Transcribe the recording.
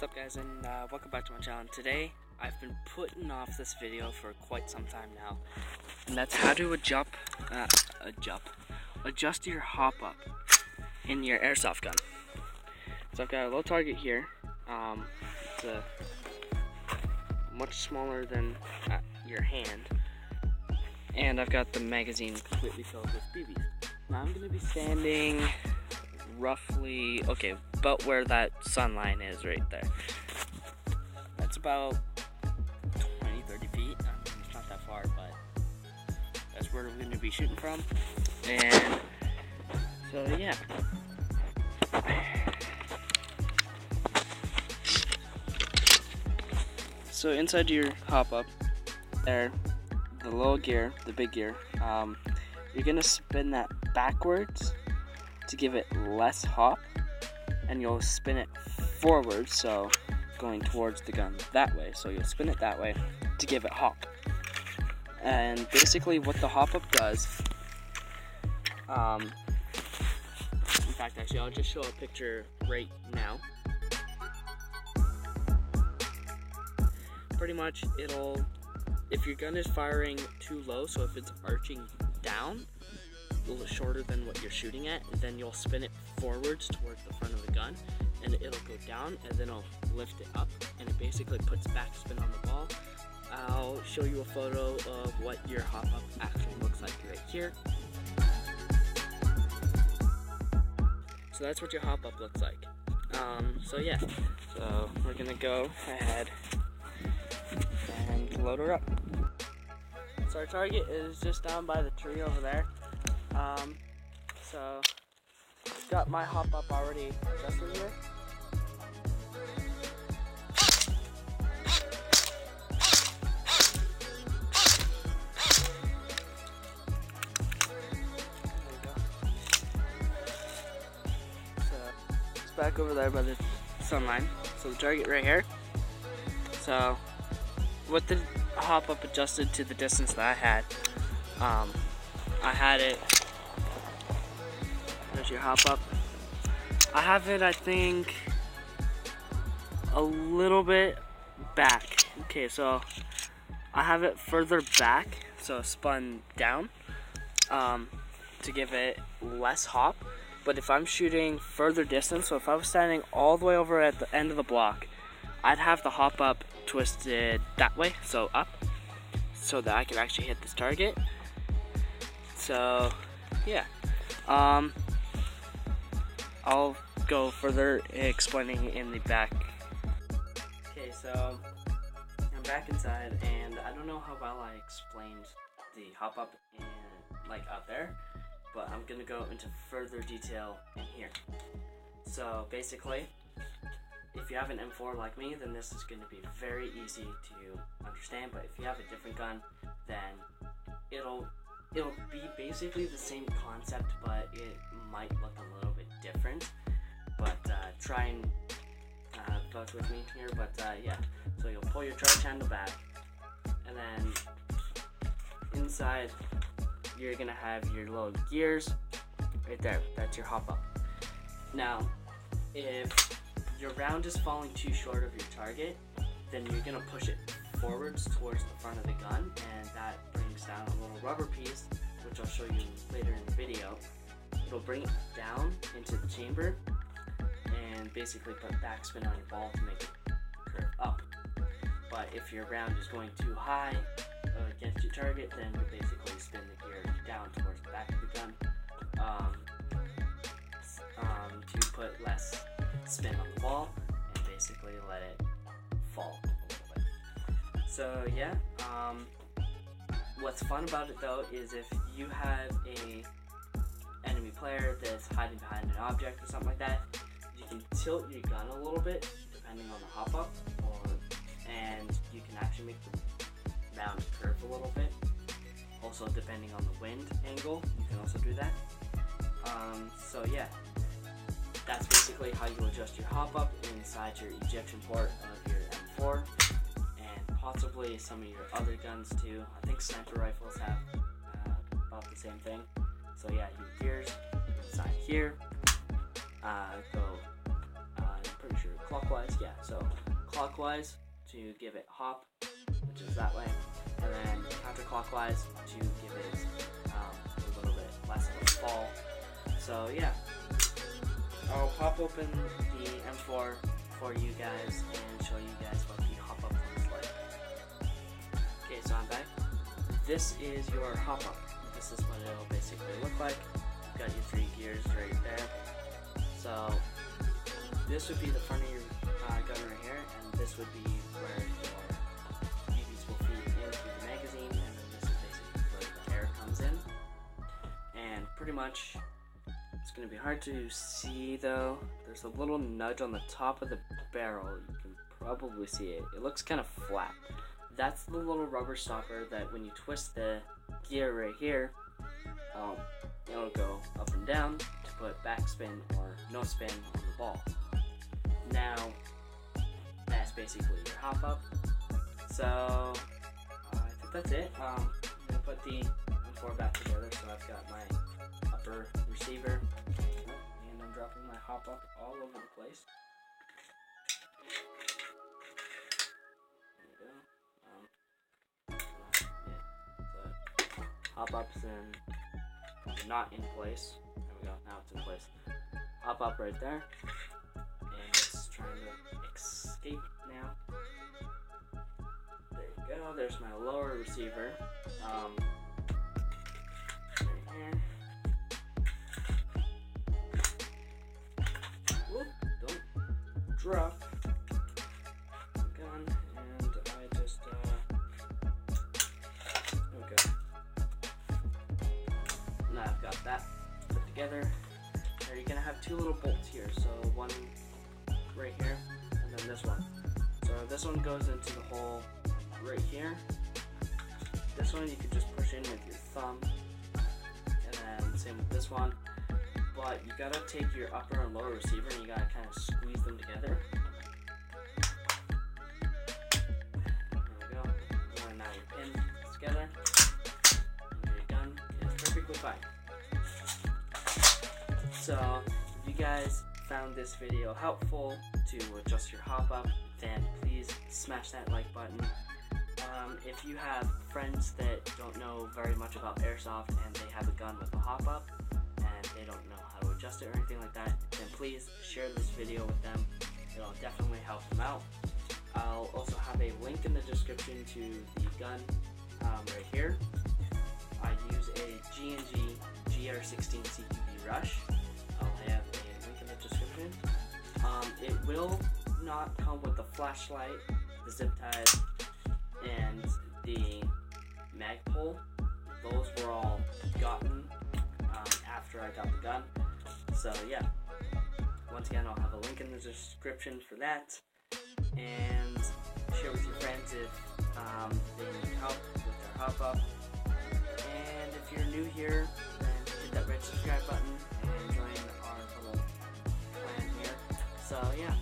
What's up guys, and welcome back to my channel. Today I've been putting off this video for quite some time now, and that's how to adjust your hop up in your airsoft gun. So I've got a little target here. It's much smaller than your hand, and I've got the magazine completely filled with BBs. Now I'm going to be standing roughly, about where that sun line is right there. That's about 20-30 feet. It's not that far, but that's where we're going to be shooting from. And so yeah. So inside your hop up there, the little gear, the big gear, you're going to spin that backwards to give it less hop, and you'll spin it forward, so going towards the gun that way. So you'll spin it that way to give it hop. And basically what the hop up does, in fact actually I'll just show a picture right now. Pretty much if your gun is firing too low, so if it's arching down a little shorter than what you're shooting at, and then you'll spin it forwards towards the front of the gun, and it'll go down, and then I'll lift it up, and it basically puts backspin on the ball. I'll show you a photo of what your hop up actually looks like right here. So that's what your hop up looks like. So yeah, so we're gonna go ahead and load her up. So our target is just down by the tree over there. So got my hop up already adjusted here. There we go. So it's back over there by the sun line. So the target right here. So with the hop up adjusted to the distance that I had it. There's your hop up. I have it, I think, a little bit back. Okay, so I have it further back, so spun down, to give it less hop. But if I'm shooting further distance, so if I was standing all the way over at the end of the block, I'd have the hop up twisted that way, so up, so that I can actually hit this target. So yeah, I'll go further explaining in the back. Okay, so I'm back inside, and I don't know how well I explained the hop up in out there, but I'm gonna go into further detail in here. So basically, if you have an M4 like me, then this is going to be very easy to understand. But if you have a different gun, then it'll be basically the same concept, but it might look a little bit different. But try and vouch with me here. But yeah, so you'll pull your charge handle back, and then inside you're gonna have your little gears right there. That's your hop up. Now, if your round is falling too short of your target, then you're gonna push it forwards towards the front of the gun, and that brings down a little rubber piece, which I'll show you later in the video. It'll bring it down into the chamber and basically put backspin on your ball to make it curve up. But if your round is going too high against your target, then you basically spin the gear down towards the back of the gun to put less spin on the ball and basically let it fall a little bit. So yeah, what's fun about it though is if you have a enemy player that's hiding behind an object or something like that, you can tilt your gun a little bit depending on the hop up, and you can actually make the round curve a little bit. Also depending on the wind angle, you can also do that. So yeah, that's basically how you adjust your hop up inside your ejection port of your M4, and possibly some of your other guns too. I think sniper rifles have about the same thing. So yeah, your gears inside here go, I'm pretty sure clockwise, yeah, so clockwise to give it hop, which is that way, and then counterclockwise to give it a little bit less of a fall. So yeah, I'll pop open the M4 for you guys and show you guys what the hop up looks like. Okay, so I'm back. This is your hop up. This is what it'll basically look like. You've got your 3 gears right there. So this would be the front of your gun right here, and this would be where your BBs will feed into the magazine, and then this is basically where the air comes in. And pretty much, it's going to be hard to see though. There's a little nudge on the top of the barrel. You can probably see it. It looks kind of flat. That's the little rubber stopper that when you twist the gear right here, it'll go up and down to put backspin or no spin on the ball. Now, that's basically your hop up. So, I think that's it. I'm going to put the M4 back together. So I've got my upper receiver, and I'm dropping my hop up all over the place. There we go. Hop up's not in place. There we go, now it's in place. Hop up right there. And it's trying to escape now. There you go, there's my lower receiver. Right here. Whoop, don't drop the gun, and I just, okay. Now I've got that put together. Now you're gonna have 2 little bolts here, so one right here, and then this one. So this one goes into the hole right here. This one you can just push in with your thumb, and then same with this one. But you gotta take your upper and lower receiver and you gotta kind of squeeze them together. There we go. And now you pin this together, and your gun is perfectly fine. So, if you guys found this video helpful to adjust your hop up, then please smash that like button. If you have friends that don't know very much about airsoft and they have a gun with a hop up and they don't know how to adjust it or anything like that, then please share this video with them. It'll definitely help them out. I'll also have a link in the description to the gun right here. I use a G&G GR16 CQB Rush. I'll have a link in the description. It will not come with the flashlight, the zip ties, and the mag pole. Those were all gotten after I got the gun. So yeah, once again I'll have a link in the description for that, and share with your friends if they need help with their hop up. And if you're new here, then hit that red subscribe button and join our little plan here. So yeah.